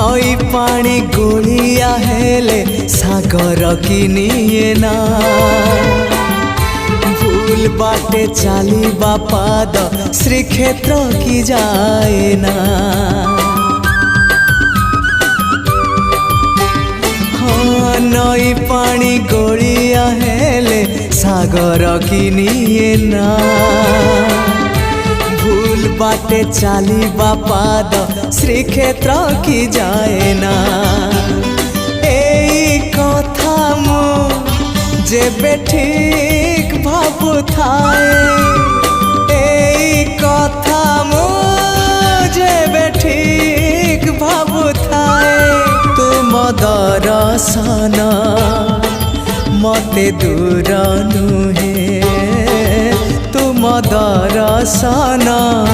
नई पानी गोलिया हेले सागर किनिए ना भूल बाटे चालिबा पाद श्रीक्षेत्र की जाए ना। हाँ नई पानी गोलिया हेले सागर किनिए ना भूल बाटे चालिबा पाद श्रीक्षेत्र की जाए ना। एई कथा मु जेबे ठीक भाबु थाए एई कथा मु जेबे ठीक भाबु थाए तुम दर्शन मते दूर नुहे तुम दर्शन